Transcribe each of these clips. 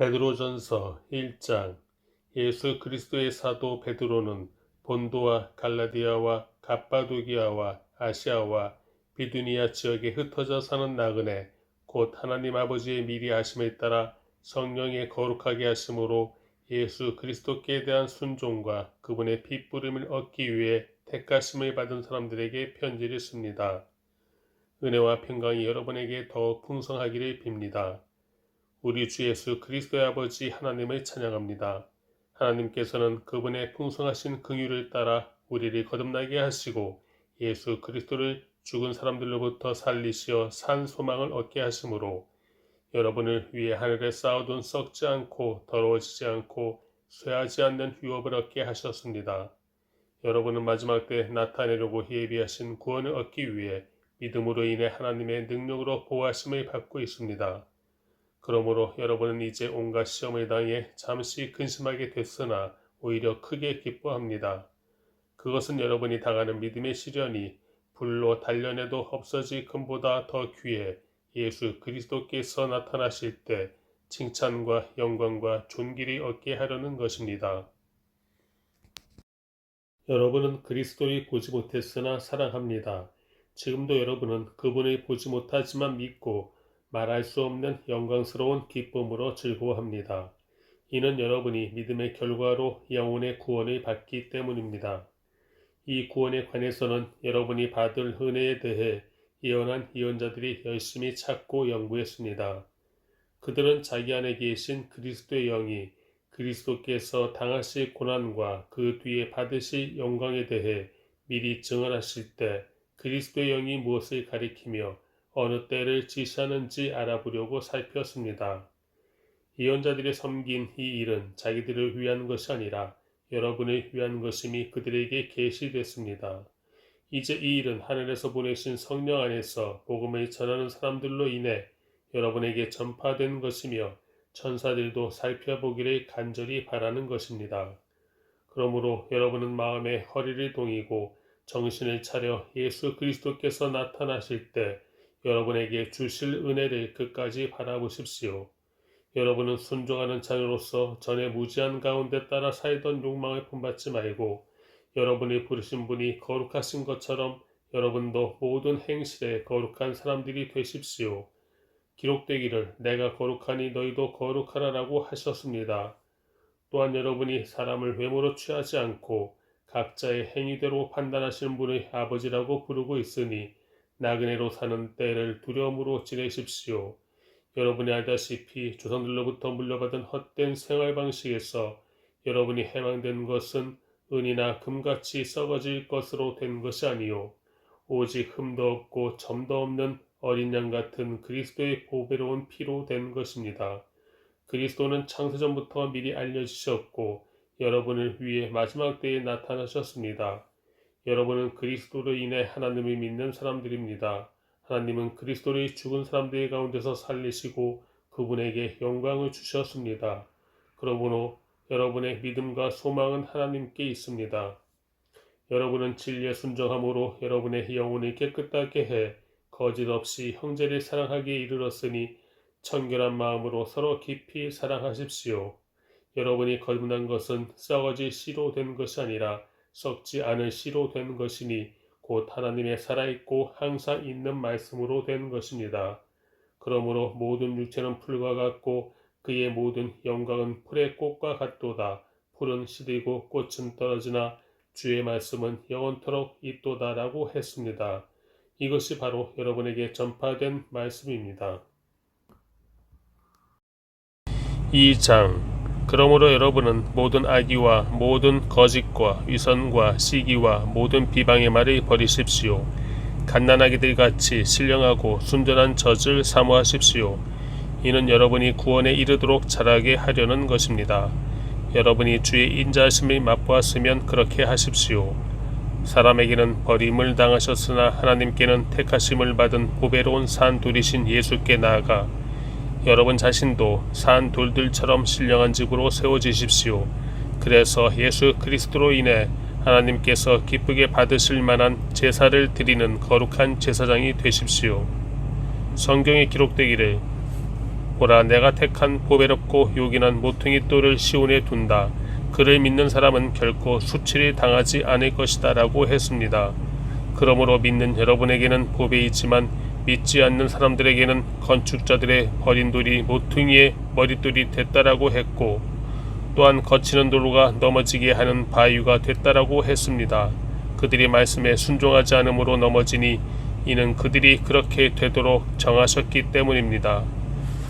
베드로전서 1장. 예수 그리스도의 사도 베드로는 본도와 갈라디아와 갑바도기아와 아시아와 비두니아 지역에 흩어져 사는 나그네 곧 하나님 아버지의 미리 하심에 따라 성령의 거룩하게 하심으로 예수 그리스도께 대한 순종과 그분의 피 뿌림을 얻기 위해 택하심을 받은 사람들에게 편지를 씁니다. 은혜와 평강이 여러분에게 더욱 풍성하기를 빕니다. 우리 주 예수 그리스도의 아버지 하나님을 찬양합니다. 하나님께서는 그분의 풍성하신 긍휼을 따라 우리를 거듭나게 하시고 예수 그리스도를 죽은 사람들로부터 살리시어 산 소망을 얻게 하심으로 여러분을 위해 하늘에 쌓아둔 썩지 않고 더러워지지 않고 쇠하지 않는 유업을 얻게 하셨습니다. 여러분은 마지막 때 나타내려고 예비하신 구원을 얻기 위해 믿음으로 인해 하나님의 능력으로 보호하심을 받고 있습니다. 그러므로 여러분은 이제 온갖 시험을 당해 잠시 근심하게 됐으나 오히려 크게 기뻐합니다. 그것은 여러분이 당하는 믿음의 시련이 불로 단련해도 없어질 금보다 더 귀해 예수 그리스도께서 나타나실 때 칭찬과 영광과 존귀를 얻게 하려는 것입니다. 여러분은 그리스도를 보지 못했으나 사랑합니다. 지금도 여러분은 그분을 보지 못하지만 믿고 말할 수 없는 영광스러운 기쁨으로 즐거워합니다. 이는 여러분이 믿음의 결과로 영혼의 구원을 받기 때문입니다. 이 구원에 관해서는 여러분이 받을 은혜에 대해 예언한 예언자들이 열심히 찾고 연구했습니다. 그들은 자기 안에 계신 그리스도의 영이 그리스도께서 당하실 고난과 그 뒤에 받으실 영광에 대해 미리 증언하실 때 그리스도의 영이 무엇을 가리키며 어느 때를 지시하는지 알아보려고 살폈습니다. 예언자들이 섬긴 이 일은 자기들을 위한 것이 아니라 여러분을 위한 것임이 그들에게 계시됐습니다. 이제 이 일은 하늘에서 보내신 성령 안에서 복음을 전하는 사람들로 인해 여러분에게 전파된 것이며 천사들도 살펴보기를 간절히 바라는 것입니다. 그러므로 여러분은 마음의 허리를 동이고 정신을 차려 예수 그리스도께서 나타나실 때 여러분에게 주실 은혜를 끝까지 바라보십시오. 여러분은 순종하는 자녀로서 전에 무지한 가운데 따라 살던 욕망을 본받지 말고 여러분이 부르신 분이 거룩하신 것처럼 여러분도 모든 행실에 거룩한 사람들이 되십시오. 기록되기를 내가 거룩하니 너희도 거룩하라라고 하셨습니다. 또한 여러분이 사람을 외모로 취하지 않고 각자의 행위대로 판단하시는 분의 아버지라고 부르고 있으니 나그네로 사는 때를 두려움으로 지내십시오. 여러분이 알다시피 조상들로부터 물려받은 헛된 생활 방식에서 여러분이 해방된 것은 은이나 금같이 썩어질 것으로 된 것이 아니요 오직 흠도 없고 점도 없는 어린 양 같은 그리스도의 보배로운 피로 된 것입니다. 그리스도는 창세전부터 미리 알려주셨고 여러분을 위해 마지막 때에 나타나셨습니다. 여러분은 그리스도로 인해 하나님을 믿는 사람들입니다. 하나님은 그리스도를 죽은 사람들 가운데서 살리시고 그분에게 영광을 주셨습니다. 그러므로 여러분의 믿음과 소망은 하나님께 있습니다. 여러분은 진리에 순종함으로 여러분의 영혼을 깨끗하게 해 거짓 없이 형제를 사랑하기에 이르렀으니 청결한 마음으로 서로 깊이 사랑하십시오. 여러분이 거듭난 것은 썩어질 씨로 된 것이 아니라 썩지 않을 씨로 된 것이니 곧 하나님의 살아있고 항상 있는 말씀으로 된 것입니다. 그러므로 모든 육체는 풀과 같고 그의 모든 영광은 풀의 꽃과 같도다. 풀은 시들고 꽃은 떨어지나 주의 말씀은 영원토록 있도다라고 했습니다. 이것이 바로 여러분에게 전파된 말씀입니다. 2장. 그러므로 여러분은 모든 악의와 모든 거짓과 위선과 시기와 모든 비방의 말을 버리십시오. 갓난아기들 같이 신령하고 순전한 젖을 사모하십시오. 이는 여러분이 구원에 이르도록 자라게 하려는 것입니다. 여러분이 주의 인자하심을 맛보았으면 그렇게 하십시오. 사람에게는 버림을 당하셨으나 하나님께는 택하심을 받은 보배로운 산 돌이신 예수께 나아가 여러분 자신도 산 돌들처럼 신령한 집으로 세워지십시오. 그래서 예수 그리스도로 인해 하나님께서 기쁘게 받으실 만한 제사를 드리는 거룩한 제사장이 되십시오. 성경에 기록되기를 보라, 내가 택한 보배롭고 요긴한 모퉁이 돌을 시온에 둔다. 그를 믿는 사람은 결코 수치를 당하지 않을 것이다 라고 했습니다. 그러므로 믿는 여러분에게는 보배이지만 믿지 않는 사람들에게는 건축자들의 버린 돌이 모퉁이의 머릿돌이 됐다라고 했고, 또한 거치는 도로가 넘어지게 하는 바위가 됐다라고 했습니다. 그들이 말씀에 순종하지 않음으로 넘어지니 이는 그들이 그렇게 되도록 정하셨기 때문입니다.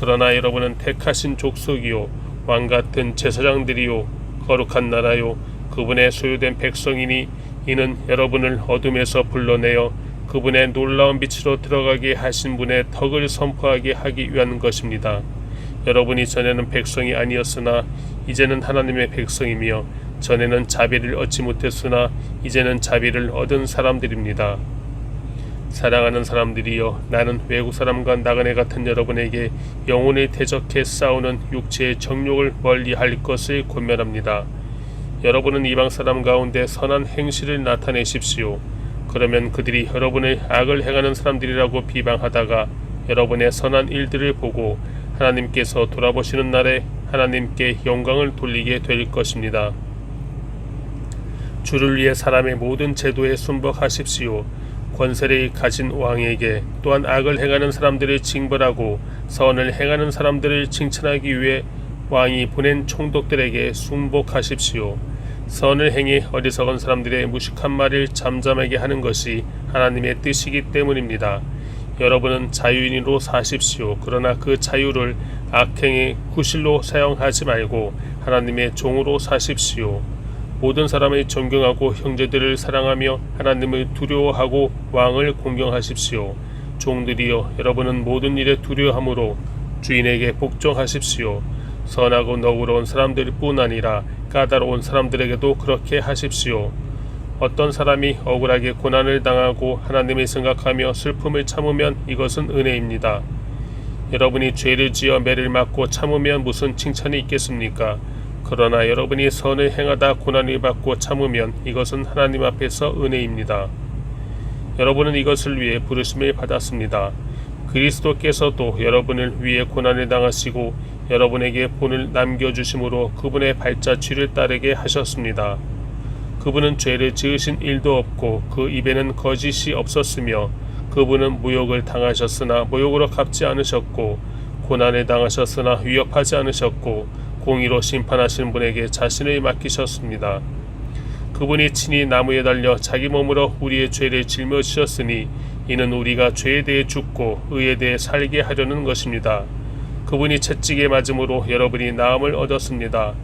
그러나 여러분은 택하신 족속이요 왕같은 제사장들이요 거룩한 나라요 그분의 소유된 백성이니 이는 여러분을 어둠에서 불러내어 그분의 놀라운 빛으로 들어가게 하신 분의 덕을 선포하게 하기 위한 것입니다. 여러분이 전에는 백성이 아니었으나 이제는 하나님의 백성이며 전에는 자비를 얻지 못했으나 이제는 자비를 얻은 사람들입니다. 사랑하는 사람들이여, 나는 외국 사람과 나그네 같은 여러분에게 영혼을 대적해 싸우는 육체의 정욕을 멀리할 것을 권면합니다. 여러분은 이방 사람 가운데 선한 행실을 나타내십시오. 그러면 그들이 여러분을 악을 행하는 사람들이라고 비방하다가 여러분의 선한 일들을 보고 하나님께서 돌아보시는 날에 하나님께 영광을 돌리게 될 것입니다. 주를 위해 사람의 모든 제도에 순복하십시오. 권세를 가진 왕에게, 또한 악을 행하는 사람들을 징벌하고 선을 행하는 사람들을 칭찬하기 위해 왕이 보낸 총독들에게 순복하십시오. 선을 행해 어리석은 사람들의 무식한 말을 잠잠하게 하는 것이 하나님의 뜻이기 때문입니다. 여러분은 자유인으로 사십시오. 그러나 그 자유를 악행의 구실로 사용하지 말고 하나님의 종으로 사십시오. 모든 사람을 존경하고 형제들을 사랑하며 하나님을 두려워하고 왕을 공경하십시오. 종들이여, 여러분은 모든 일에 두려워함으로 주인에게 복종하십시오. 선하고 너그러운 사람들뿐 아니라 까다로운 사람들에게도 그렇게 하십시오. 어떤 사람이 억울하게 고난을 당하고 하나님을 생각하며 슬픔을 참으면 이것은 은혜입니다. 여러분이 죄를 지어 매를 맞고 참으면 무슨 칭찬이 있겠습니까? 그러나 여러분이 선을 행하다 고난을 받고 참으면 이것은 하나님 앞에서 은혜입니다. 여러분은 이것을 위해 부르심을 받았습니다. 그리스도께서도 여러분을 위해 고난을 당하시고 여러분에게 본을 남겨주심으로 그분의 발자취를 따르게 하셨습니다. 그분은 죄를 지으신 일도 없고 그 입에는 거짓이 없었으며 그분은 모욕을 당하셨으나 모욕으로 갚지 않으셨고 고난을 당하셨으나 위협하지 않으셨고 공의로 심판하시는 분에게 자신을 맡기셨습니다. 그분이 친히 나무에 달려 자기 몸으로 우리의 죄를 짊어지셨으니 이는 우리가 죄에 대해 죽고 의에 대해 살게 하려는 것입니다. 그분이 채찍에 맞음으로 여러분이 나음을 얻었습니다.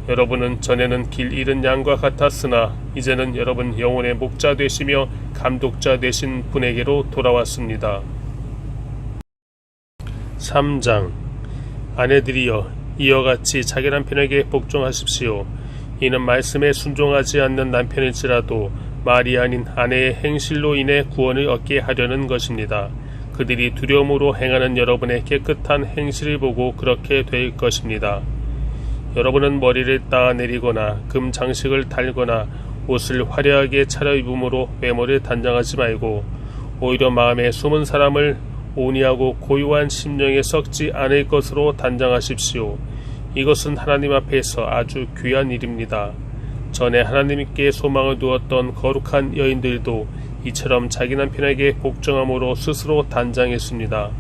여러분은 전에는 길 잃은 양과 같았으나 이제는 여러분 영혼의 목자 되시며 감독자 되신 분에게로 돌아왔습니다. 3장. 아내들이여, 이와 같이 자기 남편에게 복종하십시오. 이는 말씀에 순종하지 않는 남편일지라도 말이 아닌 아내의 행실로 인해 구원을 얻게 하려는 것입니다. 그들이 두려움으로 행하는 여러분의 깨끗한 행실을 보고 그렇게 될 것입니다. 여러분은 머리를 따내리거나 금 장식을 달거나 옷을 화려하게 차려입음으로 외모를 단장하지 말고 오히려 마음에 숨은 사람을 온유하고 고요한 심령에 썩지 않을 것으로 단장하십시오. 이것은 하나님 앞에서 아주 귀한 일입니다. 전에 하나님께 소망을 두었던 거룩한 여인들도 이처럼 자기 남편에게 복종함으로 스스로 단장했습니다.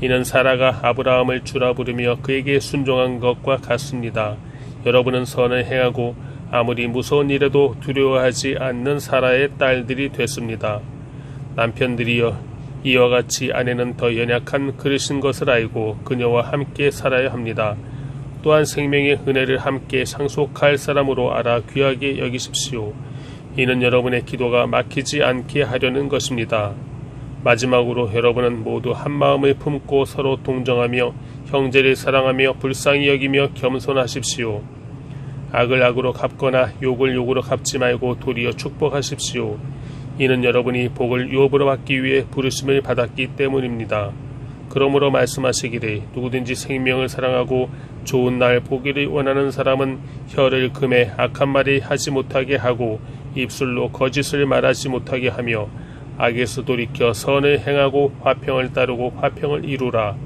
이는 사라가 아브라함을 주라 부르며 그에게 순종한 것과 같습니다. 여러분은 선을 행하고 아무리 무서운 일에도 두려워하지 않는 사라의 딸들이 됐습니다. 남편들이여, 이와 같이 아내는 더 연약한 그릇인 것을 알고 그녀와 함께 살아야 합니다. 또한 생명의 은혜를 함께 상속할 사람으로 알아 귀하게 여기십시오. 이는 여러분의 기도가 막히지 않게 하려는 것입니다. 마지막으로 여러분은 모두 한 마음을 품고 서로 동정하며 형제를 사랑하며 불쌍히 여기며 겸손하십시오. 악을 악으로 갚거나 욕을 욕으로 갚지 말고 도리어 축복하십시오. 이는 여러분이 복을 유업으로 받기 위해 부르심을 받았기 때문입니다. 그러므로 말씀하시기를 누구든지 생명을 사랑하고 좋은 날 보기를 원하는 사람은 혀를 금해 악한 말을 하지 못하게 하고 입술로 거짓을 말하지 못하게 하며 악에서 돌이켜 선을 행하고 화평을 따르고 화평을 이루라.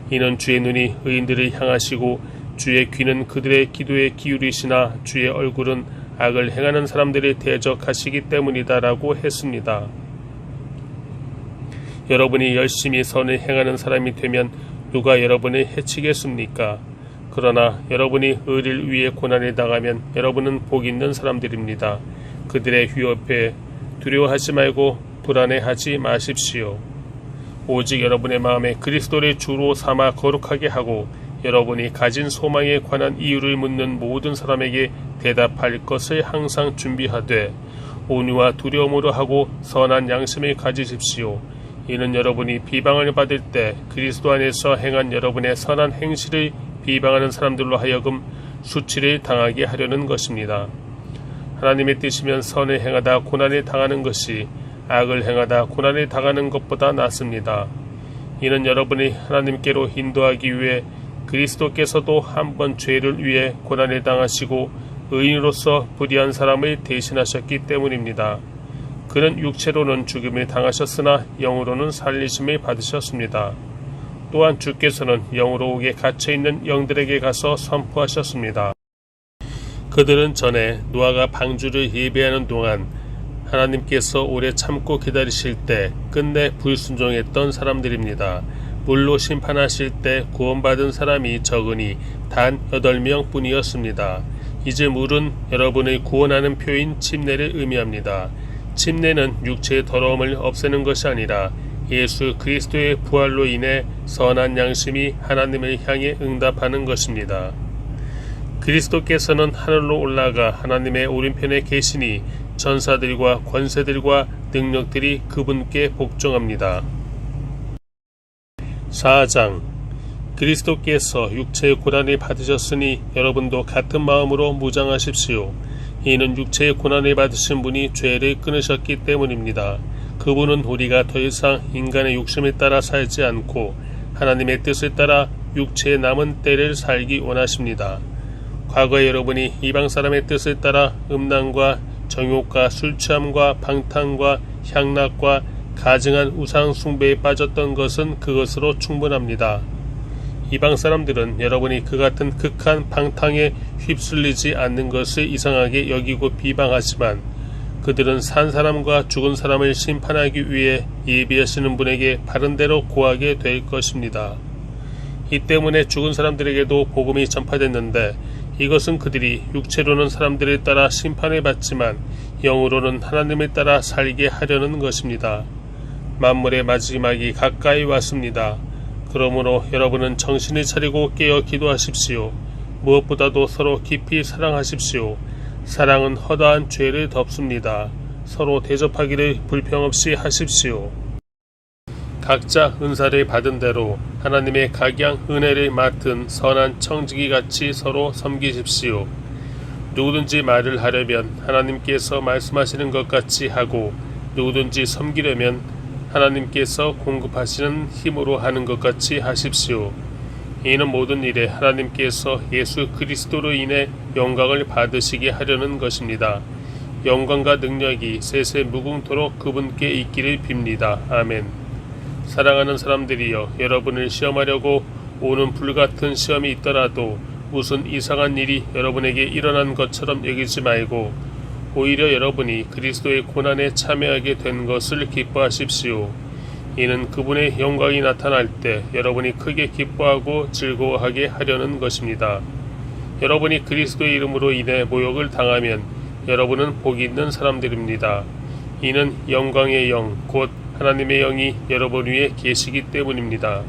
이는 주의 눈이 의인들을 향하시고 주의 귀는 그들의 기도에 기울이시나 주의 얼굴은 악을 행하는 사람들을 대적하시기 때문이다라고 했습니다. 여러분이 열심히 선을 행하는 사람이 되면 누가 여러분을 해치겠습니까? 그러나 여러분이 의를 위해 고난을 당하면 여러분은 복 있는 사람들입니다. 그들의 위협에 두려워하지 말고 불안해하지 마십시오. 오직 여러분의 마음에 그리스도를 주로 삼아 거룩하게 하고 여러분이 가진 소망에 관한 이유를 묻는 모든 사람에게 대답할 것을 항상 준비하되 온유와 두려움으로 하고 선한 양심을 가지십시오. 이는 여러분이 비방을 받을 때 그리스도 안에서 행한 여러분의 선한 행실을 비방하는 사람들로 하여금 수치를 당하게 하려는 것입니다. 하나님의 뜻이면 선을 행하다 고난을 당하는 것이 악을 행하다 고난을 당하는 것보다 낫습니다. 이는 여러분이 하나님께로 인도하기 위해 그리스도께서도 한 번 죄를 위해 고난을 당하시고 의인으로서 불의한 사람을 대신하셨기 때문입니다. 그는 육체로는 죽임을 당하셨으나 영으로는 살리심을 받으셨습니다. 또한 주께서는 영으로 옥에 갇혀있는 영들에게 가서 선포하셨습니다. 그들은 전에 노아가 방주를 예배하는 동안 하나님께서 오래 참고 기다리실 때 끝내 불순종했던 사람들입니다. 물로 심판하실 때 구원받은 사람이 적으니 단 8명 뿐이었습니다. 이제 물은 여러분의 구원하는 표인 침례를 의미합니다. 침례는 육체의 더러움을 없애는 것이 아니라 예수 그리스도의 부활로 인해 선한 양심이 하나님을 향해 응답하는 것입니다. 그리스도께서는 하늘로 올라가 하나님의 오른편에 계시니 전사들과 권세들과 능력들이 그분께 복종합니다. 4장 그리스도께서 육체의 고난을 받으셨으니 여러분도 같은 마음으로 무장하십시오. 이는 육체의 고난을 받으신 분이 죄를 끊으셨기 때문입니다. 그분은 우리가 더 이상 인간의 욕심에 따라 살지 않고 하나님의 뜻을 따라 육체의 남은 때를 살기 원하십니다. 과거에 여러분이 이방 사람의 뜻을 따라 음란과 정욕과 술취함과 방탕과 향락과 가증한 우상 숭배에 빠졌던 것은 그것으로 충분합니다. 이방 사람들은 여러분이 그 같은 극한 방탕에 휩쓸리지 않는 것을 이상하게 여기고 비방하지만 그들은 산 사람과 죽은 사람을 심판하기 위해 예비하시는 분에게 바른대로 고하게 될 것입니다. 이 때문에 죽은 사람들에게도 복음이 전파됐는데 이것은 그들이 육체로는 사람들을 따라 심판을 받지만 영으로는 하나님을 따라 살게 하려는 것입니다. 만물의 마지막이 가까이 왔습니다. 그러므로 여러분은 정신을 차리고 깨어 기도하십시오. 무엇보다도 서로 깊이 사랑하십시오. 사랑은 허다한 죄를 덮습니다. 서로 대접하기를 불평없이 하십시오. 각자 은사를 받은 대로 하나님의 각양 은혜를 맡은 선한 청지기같이 서로 섬기십시오. 누구든지 말을 하려면 하나님께서 말씀하시는 것 같이 하고 누구든지 섬기려면 하나님께서 공급하시는 힘으로 하는 것 같이 하십시오. 이는 모든 일에 하나님께서 예수 그리스도로 인해 영광을 받으시게 하려는 것입니다. 영광과 능력이 세세 무궁토록 그분께 있기를 빕니다. 아멘. 사랑하는 사람들이여, 여러분을 시험하려고 오는 불같은 시험이 있더라도 무슨 이상한 일이 여러분에게 일어난 것처럼 여기지 말고 오히려 여러분이 그리스도의 고난에 참여하게 된 것을 기뻐하십시오. 이는 그분의 영광이 나타날 때 여러분이 크게 기뻐하고 즐거워하게 하려는 것입니다. 여러분이 그리스도의 이름으로 인해 모욕을 당하면 여러분은 복이 있는 사람들입니다. 이는 영광의 영, 곧 하나님의 영이 여러분 위에 계시기 때문입니다.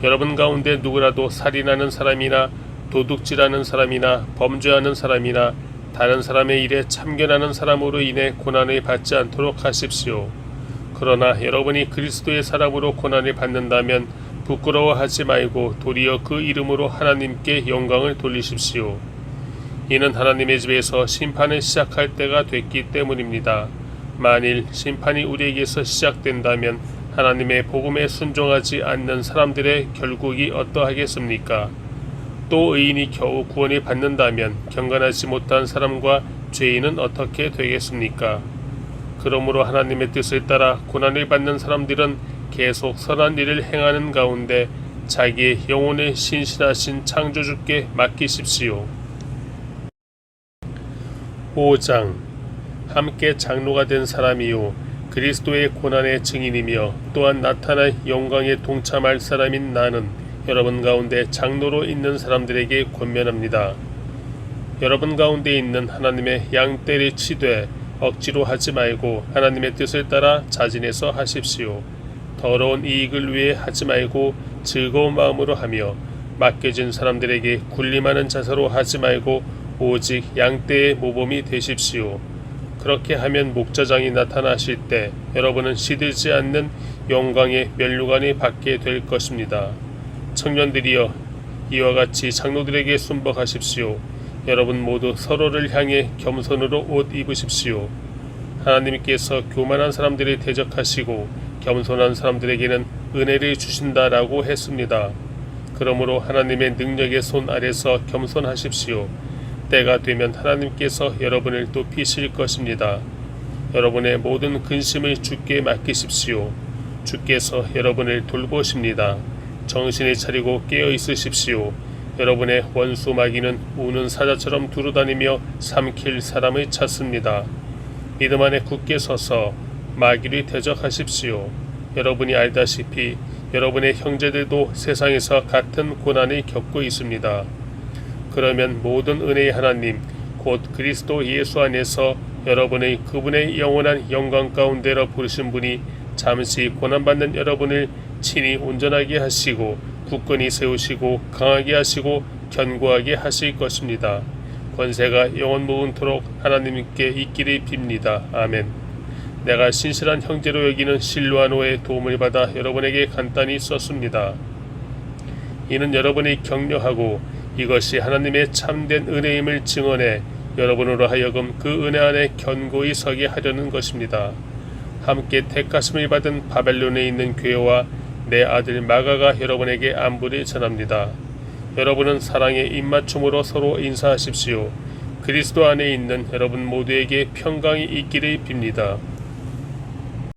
여러분 가운데 누구라도 살인하는 사람이나 도둑질하는 사람이나 범죄하는 사람이나 다른 사람의 일에 참견하는 사람으로 인해 고난을 받지 않도록 하십시오. 그러나 여러분이 그리스도의 사람으로 고난을 받는다면 부끄러워하지 말고 도리어 그 이름으로 하나님께 영광을 돌리십시오. 이는 하나님의 집에서 심판을 시작할 때가 됐기 때문입니다. 만일 심판이 우리에게서 시작된다면 하나님의 복음에 순종하지 않는 사람들의 결국이 어떠하겠습니까? 또 의인이 겨우 구원을 받는다면 경건하지 못한 사람과 죄인은 어떻게 되겠습니까? 그러므로 하나님의 뜻을 따라 고난을 받는 사람들은 계속 선한 일을 행하는 가운데 자기의 영혼을 신실하신 창조주께 맡기십시오. 5장 함께 장로가 된 사람이요 그리스도의 고난의 증인이며 또한 나타날 영광에 동참할 사람인 나는 여러분 가운데 장로로 있는 사람들에게 권면합니다. 여러분 가운데 있는 하나님의 양떼를 치되 억지로 하지 말고 하나님의 뜻을 따라 자진해서 하십시오. 더러운 이익을 위해 하지 말고 즐거운 마음으로 하며 맡겨진 사람들에게 군림하는 자세로 하지 말고 오직 양떼의 모범이 되십시오. 그렇게 하면 목자장이 나타나실 때 여러분은 시들지 않는 영광의 면류관을 받게 될 것입니다. 청년들이여 이와 같이 장로들에게 순복하십시오. 여러분 모두 서로를 향해 겸손으로 옷 입으십시오. 하나님께서 교만한 사람들을 대적하시고 겸손한 사람들에게는 은혜를 주신다라고 했습니다. 그러므로 하나님의 능력의 손 아래서 겸손하십시오. 때가 되면 하나님께서 여러분을 높이실 것입니다. 여러분의 모든 근심을 주께 맡기십시오. 주께서 여러분을 돌보십니다. 정신을 차리고 깨어 있으십시오. 여러분의 원수 마귀는 우는 사자처럼 두루다니며 삼킬 사람을 찾습니다. 믿음 안에 굳게 서서 마귀를 대적하십시오. 여러분이 알다시피 여러분의 형제들도 세상에서 같은 고난을 겪고 있습니다. 그러면 모든 은혜의 하나님 곧 그리스도 예수 안에서 여러분의 그분의 영원한 영광 가운데로 부르신 분이 잠시 고난받는 여러분을 친히 온전하게 하시고 굳건히 세우시고 강하게 하시고 견고하게 하실 것입니다. 권세가 영원 무분토록 하나님께 있기를 빕니다. 아멘. 내가 신실한 형제로 여기는 실루아노의 도움을 받아 여러분에게 간단히 썼습니다. 이는 여러분이 격려하고 이것이 하나님의 참된 은혜임을 증언해 여러분으로 하여금 그 은혜 안에 견고히 서게 하려는 것입니다. 함께 택하심을 받은 바벨론에 있는 교회와 내 아들 마가가 여러분에게 안부를 전합니다. 여러분은 사랑의 입맞춤으로 서로 인사하십시오. 그리스도 안에 있는 여러분 모두에게 평강이 있기를 빕니다.